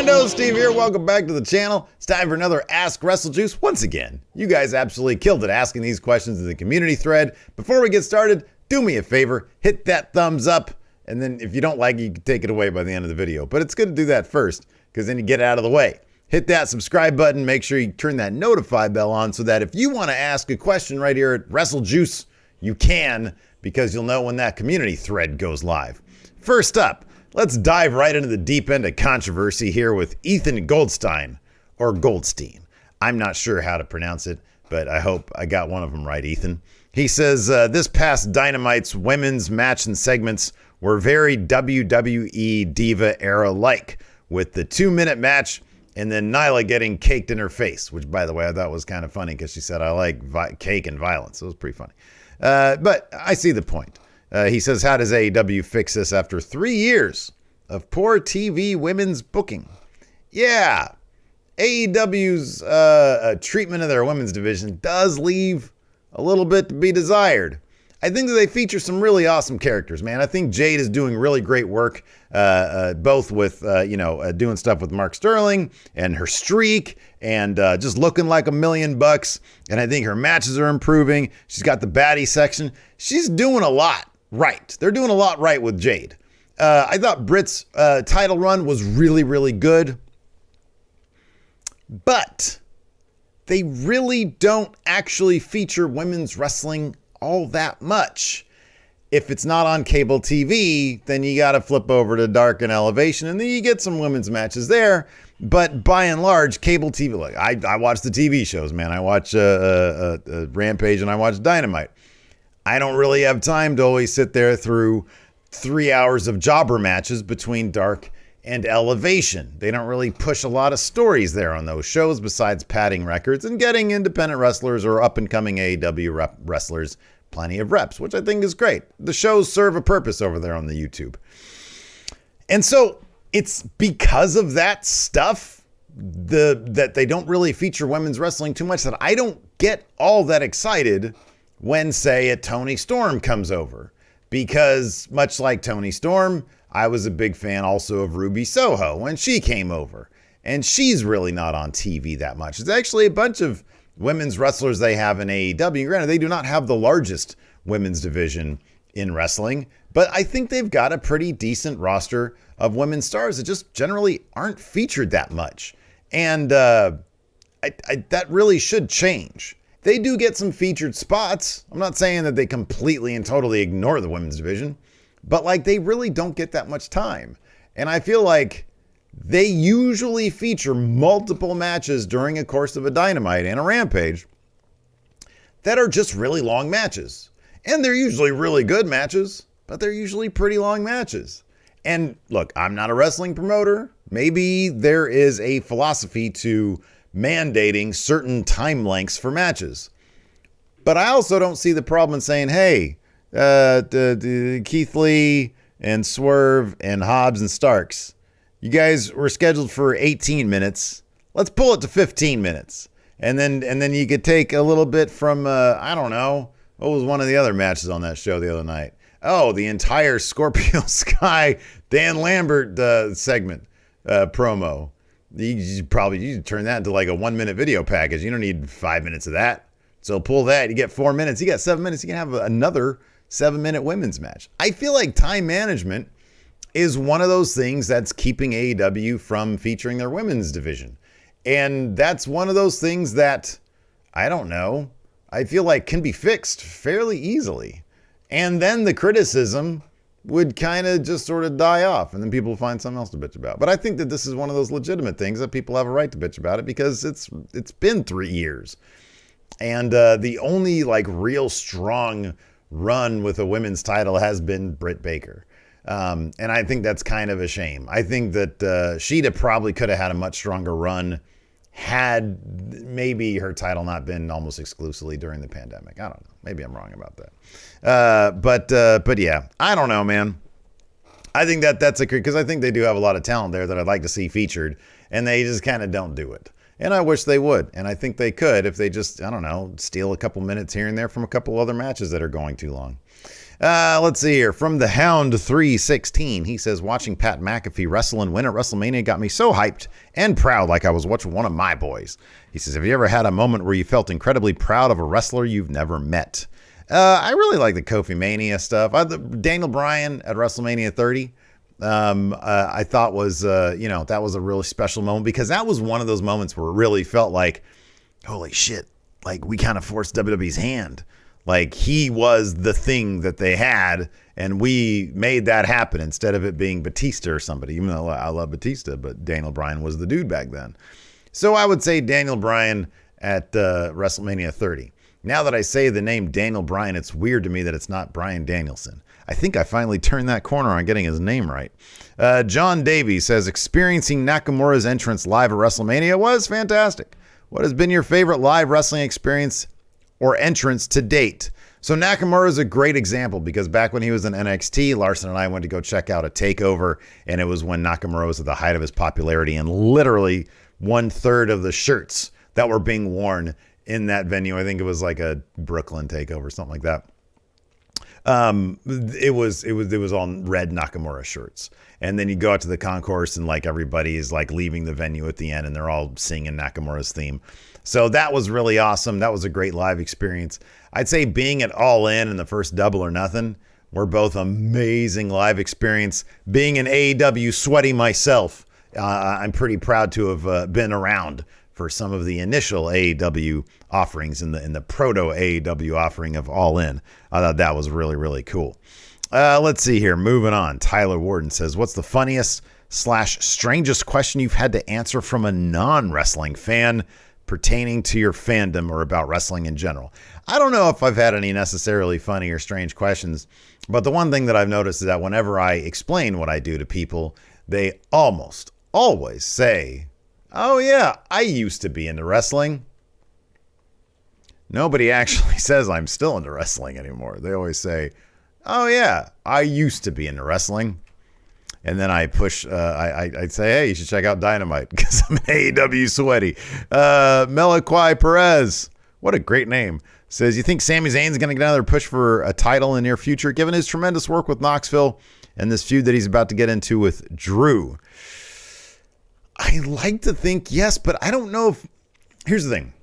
friendo, Steve here. Welcome back to the channel. It's time for another Ask WrestleJuice. Once again, you guys absolutely killed it asking these questions in the community thread. Before we get started, do me a favor, hit that thumbs up, and then if you don't like it, you can take it away by the end of the video. But it's good to do that first, because then you get it out of the way. Hit that subscribe button, make sure you turn that notify bell on so that if you want to ask a question right here at WrestleJuice, you can, because you'll know when that community thread goes live. First up, let's dive right into the deep end of controversy here with Ethan Goldstein, or Goldstein. I'm not sure how to pronounce it, but I hope I got one of them right, Ethan. He says, this past Dynamite's women's match and segments were very WWE Diva era-like, with the 2-minute match and then Nyla getting caked in her face, which, by the way, I thought was kind of funny because she said, I like cake and violence. It was pretty funny. But I see the point. He says, how does AEW fix this after 3 years of poor TV women's booking? Yeah, AEW's treatment of their women's division does leave a little bit to be desired. I think that they feature some really awesome characters, man. I think Jade is doing really great work, both with, doing stuff with Mark Sterling and her streak and just looking like $1 million. And I think her matches are improving. She's got the baddie section. She's doing a lot right. They're doing a lot right with Jade. I thought Britt's title run was really, really good. But they really don't actually feature women's wrestling all that much. If it's not on cable TV, then you got to flip over to Dark and Elevation, and then you get some women's matches there. But by and large, cable TV, like I watch the TV shows, man. I watch Rampage and I watch Dynamite. I don't really have time to always sit there through 3 hours of jobber matches between Dark and Elevation. They don't really push a lot of stories there on those shows besides padding records and getting independent wrestlers or up-and-coming AEW wrestlers plenty of reps, which I think is great. The shows serve a purpose over there on the YouTube. And so it's because of that stuff that they don't really feature women's wrestling too much that I don't get all that excited when, say, a Toni Storm comes over. Because much like Toni Storm, I was a big fan also of Ruby Soho when she came over. And she's really not on TV that much. It's actually a bunch of women's wrestlers they have in AEW. Granted, they do not have the largest women's division in wrestling, but I think they've got a pretty decent roster of women's stars that just generally aren't featured that much. And that really should change. They do get some featured spots. I'm not saying that they completely and totally ignore the women's division, but like they really don't get that much time. And I feel like they usually feature multiple matches during a course of a Dynamite and a Rampage that are just really long matches. And they're usually really good matches, but they're usually pretty long matches. And look, I'm not a wrestling promoter. Maybe there is a philosophy to mandating certain time lengths for matches. But I also don't see the problem in saying, hey, Keith Lee and Swerve and Hobbs and Starks, you guys were scheduled for 18 minutes. Let's pull it to 15 minutes. And then you could take a little bit from, I don't know, what was one of the other matches on that show the other night? Oh, the entire Scorpio Sky Dan Lambert segment promo. You turn that into like a 1-minute video package. You don't need 5 minutes of that. So pull that. You get 4 minutes. You got 7 minutes. You can have another 7-minute women's match. I feel like time management is one of those things that's keeping AEW from featuring their women's division. And that's one of those things that, I don't know, I feel like can be fixed fairly easily. And then the criticism would kind of just sort of die off, and then people find something else to bitch about. But I think that this is one of those legitimate things that people have a right to bitch about it because it's been 3 years. And the only like real strong run with a women's title has been Britt Baker. And I think that's kind of a shame. I think that Sheeta probably could have had a much stronger run had maybe her title not been almost exclusively during the pandemic. I don't know. Maybe I'm wrong about that. But yeah, I don't know, man. I think that's because I think they do have a lot of talent there that I'd like to see featured, and they just kind of don't do it. And I wish they would. And I think they could if they just, I don't know, steal a couple minutes here and there from a couple other matches that are going too long. Let's see here. From the Hound 316, he says, watching Pat McAfee wrestle and win at WrestleMania got me so hyped and proud like I was watching one of my boys. He says, have you ever had a moment where you felt incredibly proud of a wrestler you've never met? I really like the Kofi Mania stuff. Daniel Bryan at WrestleMania 30, I thought was, that was a really special moment because that was one of those moments where it really felt like, holy shit, like we kind of forced WWE's hand. Like he was the thing that they had and we made that happen instead of it being Batista or somebody, even though I love Batista, but Daniel Bryan was the dude back then. So I would say Daniel Bryan at WrestleMania 30. Now that I say the name Daniel Bryan, it's weird to me that it's not Bryan Danielson. I think I finally turned that corner on getting his name right. John Davies says, experiencing Nakamura's entrance live at WrestleMania was fantastic. What has been your favorite live wrestling experience or entrance to date? So Nakamura is a great example because back when he was in NXT, Larson and I went to go check out a takeover, and it was when Nakamura was at the height of his popularity, and literally 1/3 of the shirts that were being worn in that venue, I think it was like a Brooklyn takeover, something like that. It was on red Nakamura shirts. And then you go out to the concourse and like everybody is like leaving the venue at the end and they're all singing Nakamura's theme. So that was really awesome. That was a great live experience. I'd say being at All In and the first Double or Nothing were both amazing live experience. Being an AEW sweaty myself, I'm pretty proud to have been around for some of the initial AEW offerings in the proto AEW offering of All In. I thought that was really, really cool. Let's see here. Moving on. Tyler Warden says, what's the funniest / strangest question you've had to answer from a non-wrestling fan pertaining to your fandom or about wrestling in general? I don't know if I've had any necessarily funny or strange questions, but the one thing that I've noticed is that whenever I explain what I do to people, they almost always say, oh yeah, I used to be into wrestling. Nobody actually says I'm still into wrestling anymore. They always say, oh yeah, I used to be into wrestling. And then I push, I'd say, hey, you should check out Dynamite because I'm an AEW sweaty. Meliquai Perez, what a great name, says, you think Sami Zayn's going to get another push for a title in the near future, given his tremendous work with Knoxville and this feud that he's about to get into with Drew? I like to think yes, but I don't know if... Here's the thing.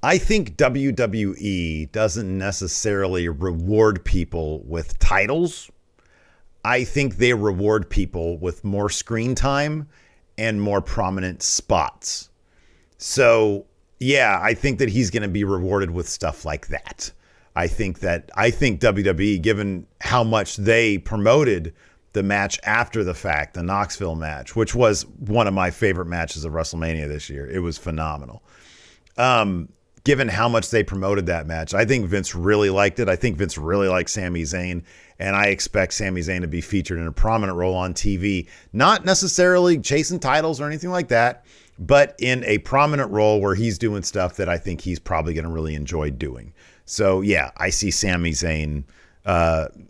I think WWE doesn't necessarily reward people with titles. I think they reward people with more screen time and more prominent spots. So, yeah, I think that he's going to be rewarded with stuff like that. I think WWE, given how much they promoted the match after the fact, the Knoxville match, which was one of my favorite matches of WrestleMania this year. It was phenomenal. Given how much they promoted that match, I think Vince really liked it. I think Vince really liked Sami Zayn, and I expect Sami Zayn to be featured in a prominent role on TV. Not necessarily chasing titles or anything like that, but in a prominent role where he's doing stuff that I think he's probably going to really enjoy doing. So, yeah, I see Sami Zayn...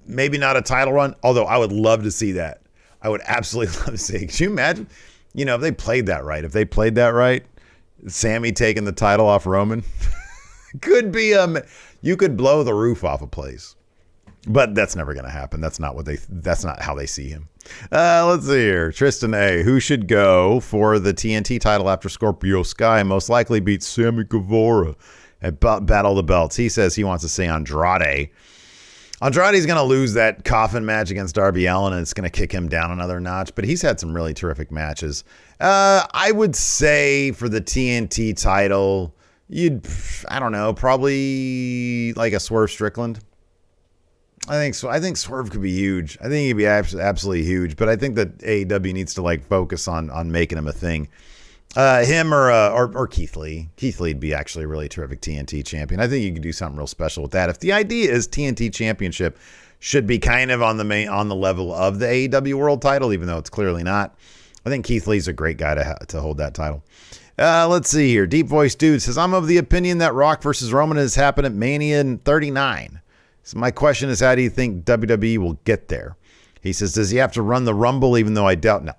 maybe not a title run, although I would love to see that. I would absolutely love to see. Could you imagine, if they played that right, Sammy taking the title off Roman could be, you could blow the roof off a place, but that's never going to happen. That's not how they see him. Let's see here. Tristan A, who should go for the TNT title after Scorpio Sky most likely beats Sammy Guevara at Battle of the Belts? He says he wants to say Andrade. Andrade's going to lose that coffin match against Darby Allin, and it's going to kick him down another notch, but he's had some really terrific matches. I would say for the TNT title, probably like a Swerve Strickland. I think Swerve could be huge. I think he'd be absolutely huge, but I think that AEW needs to focus on making him a thing. Him or Keith Lee. Keith Lee'd be actually a really terrific TNT champion. I think you could do something real special with that. If the idea is TNT championship should be kind of on the level of the AEW world title, even though it's clearly not, I think Keith Lee's a great guy to hold that title. Let's see here. Deep Voice Dude says, I'm of the opinion that Rock versus Roman has happened at Mania in 39. So my question is, how do you think WWE will get there? He says, does he have to run the Rumble, even though I doubt no.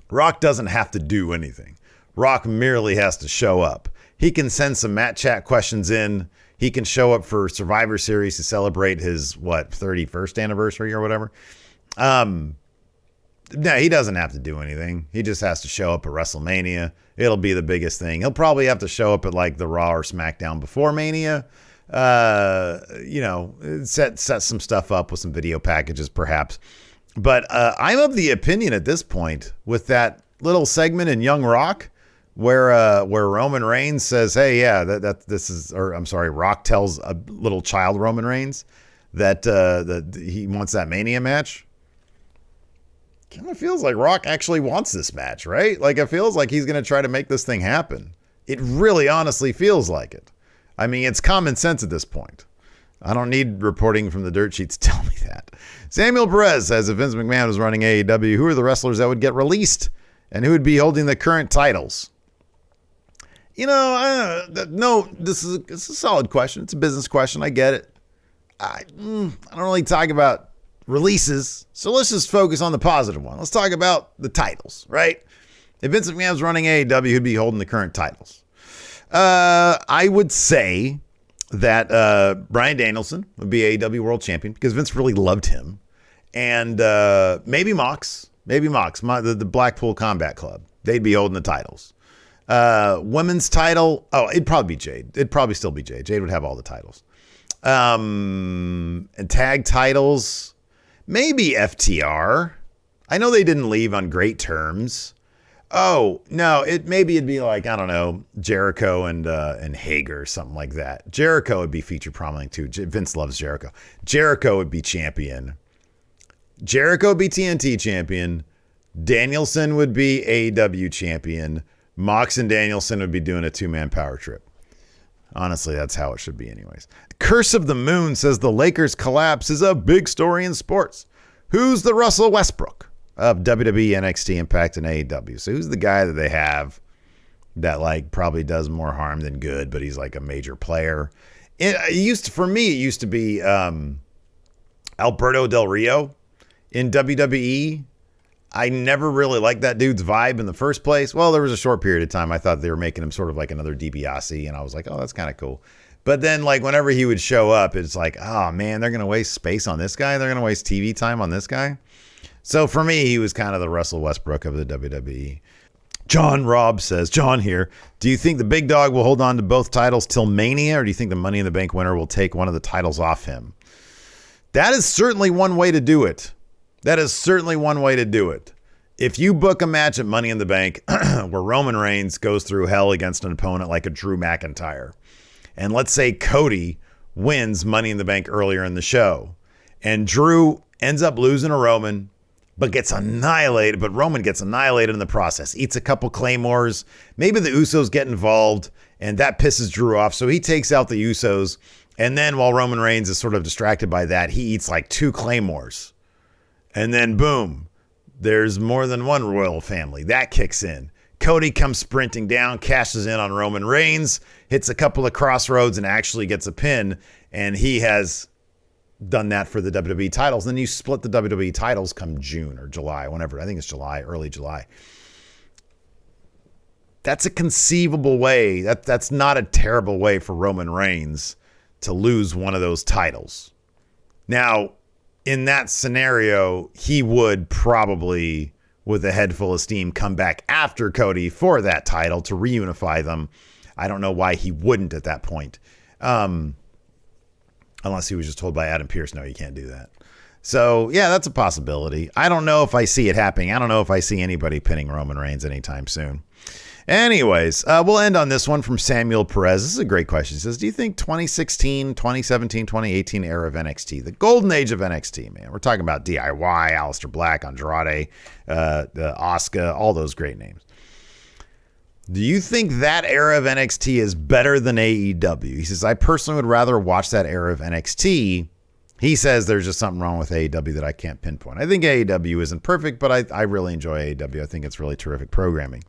Rock doesn't have to do anything. Rock merely has to show up. He can send some Matt Chat questions in. He can show up for Survivor Series to celebrate his 31st anniversary or whatever. No, he doesn't have to do anything. He just has to show up at WrestleMania. It'll be the biggest thing. He'll probably have to show up at like the Raw or SmackDown before Mania. Set some stuff up with some video packages perhaps. But I'm of the opinion at this point with that little segment in Young Rock where Roman Reigns says, "Hey, yeah, Rock tells a little child Roman Reigns that he wants that Mania match." Kind of feels like Rock actually wants this match, right? Like it feels like he's going to try to make this thing happen. It really honestly feels like it. I mean, it's common sense at this point. I don't need reporting from the dirt sheets to tell me that. Samuel Perez says if Vince McMahon was running AEW, who are the wrestlers that would get released and who would be holding the current titles? This is a solid question. It's a business question. I get it. I don't really talk about releases, so let's just focus on the positive one. Let's talk about the titles, right? If Vince McMahon was running AEW, he'd be holding the current titles. I would say that Bryan Danielson would be AEW World Champion because Vince really loved him, and maybe Mox, the Blackpool Combat Club, they'd be holding the titles. Women's title, it'd probably be Jade. It'd probably still be Jade. Jade would have all the titles. And tag titles. Maybe FTR. I know they didn't leave on great terms. Oh, no, it'd be like, I don't know, Jericho and Hager or something like that. Jericho would be featured prominently too. Vince loves Jericho. Jericho would be champion. Jericho would be TNT champion. Danielson would be AEW champion. Mox and Danielson would be doing a two-man power trip. Honestly, that's how it should be anyways. Curse of the Moon says the Lakers collapse is a big story in sports. Who's the Russell Westbrook of WWE, NXT, Impact, and AEW? So who's the guy that they have that like probably does more harm than good, but he's like a major player? It used to be Alberto Del Rio in WWE. I never really liked that dude's vibe in the first place. Well, there was a short period of time I thought they were making him sort of like another DiBiase, and I was like, oh, that's kind of cool. But then, like, whenever he would show up, it's like, oh, man, they're going to waste space on this guy? They're going to waste TV time on this guy? So for me, he was kind of the Russell Westbrook of the WWE. John Robb says, John here, do you think the big dog will hold on to both titles till Mania, or do you think the Money in the Bank winner will take one of the titles off him? That is certainly one way to do it. If you book a match at Money in the Bank where Roman Reigns goes through hell against an opponent like a Drew McIntyre, and let's say Cody wins Money in the Bank earlier in the show, and Drew ends up losing to Roman, but Roman gets annihilated in the process, eats a couple claymores, maybe the Usos get involved, and that pisses Drew off, so he takes out the Usos, and then while Roman Reigns is sort of distracted by that, he eats like 2 claymores. And then boom, there's more than one royal family. That kicks in. Cody comes sprinting down, cashes in on Roman Reigns, hits a couple of crossroads, and actually gets a pin. And he has done that for the WWE titles. Then you split the WWE titles come June or July, whenever. I think it's July, early July. That's a conceivable way. That's not a terrible way for Roman Reigns to lose one of those titles. Now, in that scenario, he would probably, with a head full of steam, come back after Cody for that title to reunify them. I don't know why he wouldn't at that point. Unless he was just told by Adam Pearce, no, you can't do that. So, yeah, that's a possibility. I don't know if I see it happening. I don't know if I see anybody pinning Roman Reigns anytime soon. Anyways, we'll end on this one from Samuel Perez. This is a great question. He says, do you think 2016, 2017, 2018 era of NXT, the golden age of NXT, man, we're talking about DIY, Aleister Black, Andrade, Asuka, all those great names. Do you think that era of NXT is better than AEW? He says, I personally would rather watch that era of NXT. He says there's just something wrong with AEW that I can't pinpoint. I think AEW isn't perfect, but I really enjoy AEW. I think it's really terrific programming.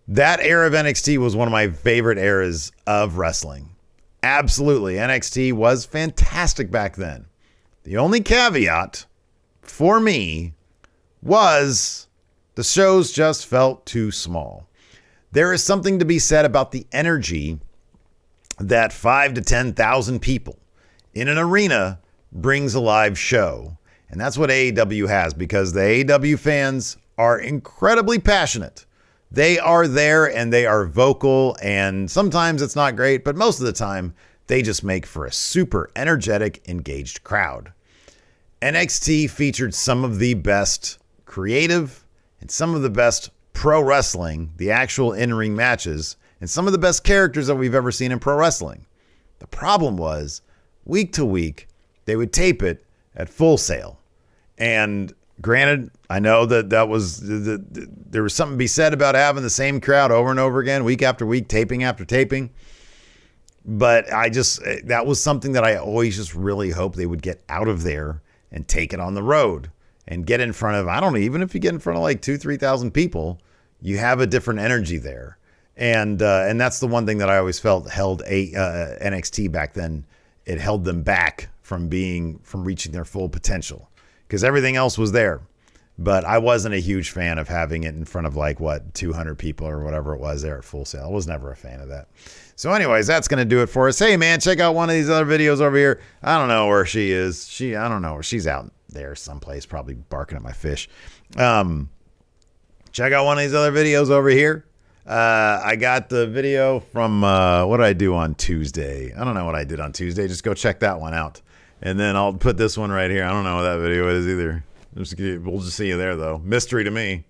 That era of NXT was one of my favorite eras of wrestling. Absolutely. NXT was fantastic back then. The only caveat for me was the shows just felt too small. There is something to be said about the energy that 5 to 10,000 people in an arena brings a live show. And that's what AEW has, because the AEW fans are incredibly passionate. They are there and they are vocal, and sometimes it's not great, but most of the time they just make for a super energetic, engaged crowd. NXT featured some of the best creative and some of the best pro wrestling, the actual in-ring matches, and some of the best characters that we've ever seen in pro wrestling. The problem was, week to week, they would tape it at Full Sail. And granted, I know that there was something to be said about having the same crowd over and over again, week after week, taping after taping. But that was something that I always just really hoped they would get out of there and take it on the road and get in front of, even if you get in front of like 2,000-3,000 people, you have a different energy there. And that's the one thing that I always felt held NXT back then. It held them back from reaching their full potential, because everything else was there. But I wasn't a huge fan of having it in front of 200 people or whatever it was there at Full Sail. I was never a fan of that. So anyways, that's going to do it for us. Hey man, check out one of these other videos over here. I don't know where she is. I don't know where she's out there someplace, probably barking at my fish. Check out one of these other videos over here. I got the video from, what did I do on Tuesday? I don't know what I did on Tuesday. Just go check that one out. And then I'll put this one right here. I don't know what that video is either. We'll just see you there, though. Mystery to me.